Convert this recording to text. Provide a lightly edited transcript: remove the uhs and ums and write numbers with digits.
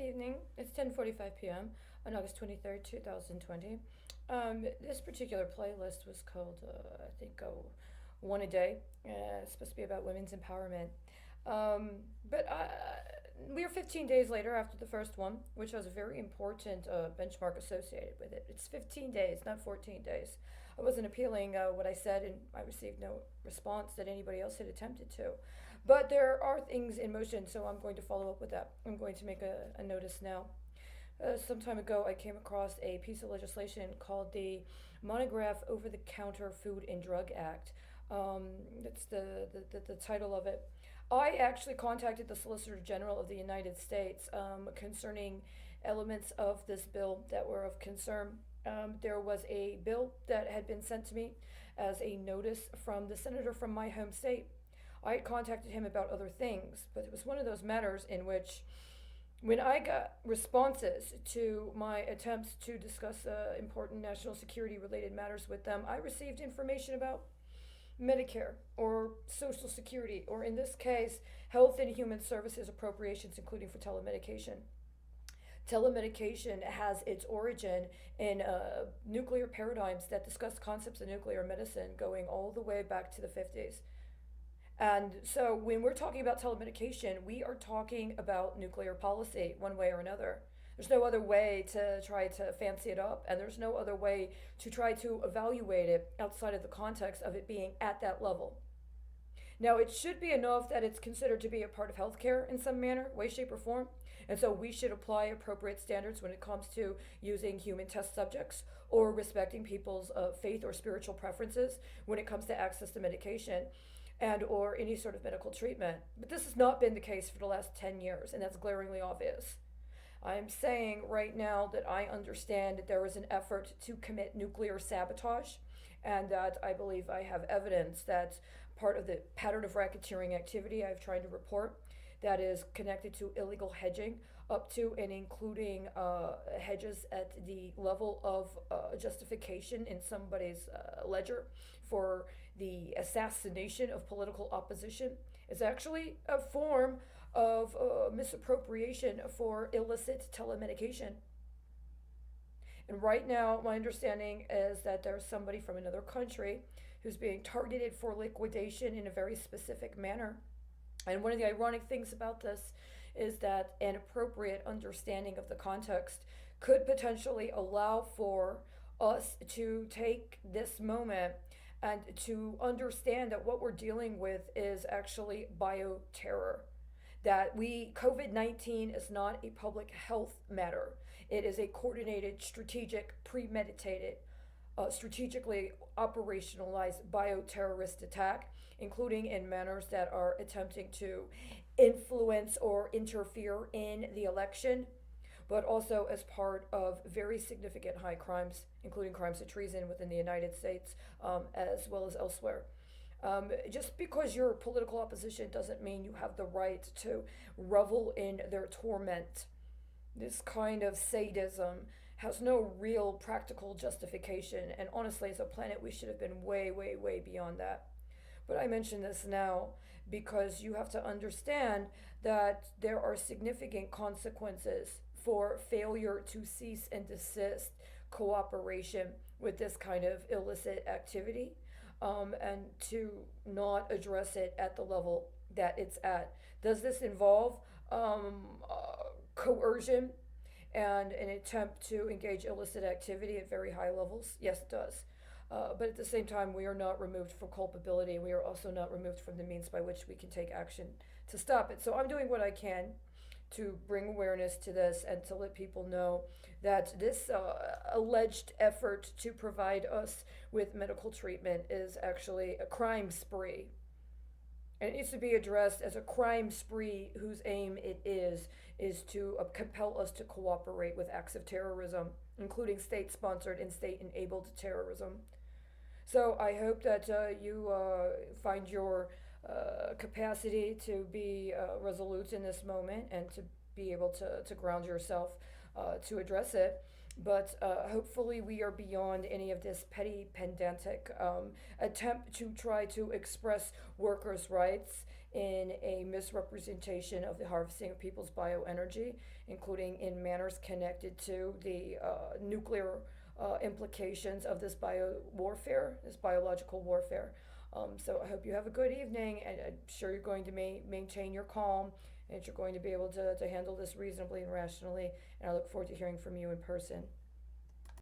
evening. It's 10:45 p.m. on August 23rd, 2020. This particular playlist was called, I think, One a Day. It's supposed to be about women's empowerment. But we are 15 days later after the first one, which has a very important benchmark associated with it. It's 15 days, not 14 days. I wasn't appealing what I said, and I received no response that anybody else had attempted to. But there are things in motion, so I'm going to follow up with that. I'm going to make a notice now. Some time ago, I came across a piece of legislation called the Monograph Over the Counter Food and Drug Act. That's the title of it. I actually contacted the Solicitor General of the United States concerning elements of this bill that were of concern. There was a bill that had been sent to me as a notice from the senator from my home state. I had contacted him about other things, but it was one of those matters in which, when I got responses to my attempts to discuss important national security related matters with them, I received information about Medicare or Social Security, or in this case, Health and Human Services appropriations, including for telemedication. Telemedication has its origin in nuclear paradigms that discuss concepts of nuclear medicine going all the way back to the 50s. And so when we're talking about telemedication, we are talking about nuclear policy one way or another. There's no other way to try to fancy it up, and there's no other way to try to evaluate it outside of the context of it being at that level. Now, it should be enough that it's considered to be a part of healthcare in some manner, way, shape, or form. And so we should apply appropriate standards when it comes to using human test subjects or respecting people's faith or spiritual preferences when it comes to access to medication and or any sort of medical treatment. But this has not been the case for the last 10 years, and that's glaringly obvious. I am saying right now that I understand that there is an effort to commit nuclear sabotage, and that I believe I have evidence that part of the pattern of racketeering activity I've tried to report that is connected to illegal hedging, up to and including hedges at the level of justification in somebody's ledger for the assassination of political opposition, is actually a form of misappropriation for illicit telemedication. And right now, my understanding is that there's somebody from another country who's being targeted for liquidation in a very specific manner. And one of the ironic things about this is that an appropriate understanding of the context could potentially allow for us to take this moment and to understand that what we're dealing with is actually bioterror. That COVID-19 is not a public health matter. It is a coordinated, strategic, premeditated, strategically operationalized bioterrorist attack, including in manners that are attempting to influence or interfere in the election, but also as part of very significant high crimes, including crimes of treason within the United States, as well as elsewhere. Just because you're political opposition doesn't mean you have the right to revel in their torment. This kind of sadism has no real practical justification, and honestly, as a planet, we should have been way, way, way beyond that. But I mention this now because you have to understand that there are significant consequences for failure to cease and desist cooperation with this kind of illicit activity, and to not address it at the level that it's at. Does this involve coercion and an attempt to engage illicit activity at very high levels? Yes, it does. But at the same time, we are not removed from culpability, and we are also not removed from the means by which we can take action to stop it. So I'm doing what I can to bring awareness to this and to let people know that this alleged effort to provide us with medical treatment is actually a crime spree. And it needs to be addressed as a crime spree whose aim it is to compel us to cooperate with acts of terrorism, including state sponsored and state enabled terrorism. So I hope that you find your capacity to be resolute in this moment and to be able to ground yourself to address it. But hopefully, we are beyond any of this petty, pedantic attempt to try to express workers' rights in a misrepresentation of the harvesting of people's bioenergy, including in manners connected to the nuclear implications of this bio warfare, this biological warfare. So I hope you have a good evening, and I'm sure you're going to maintain your calm, and you're going to be able to handle this reasonably and rationally. And I look forward to hearing from you in person.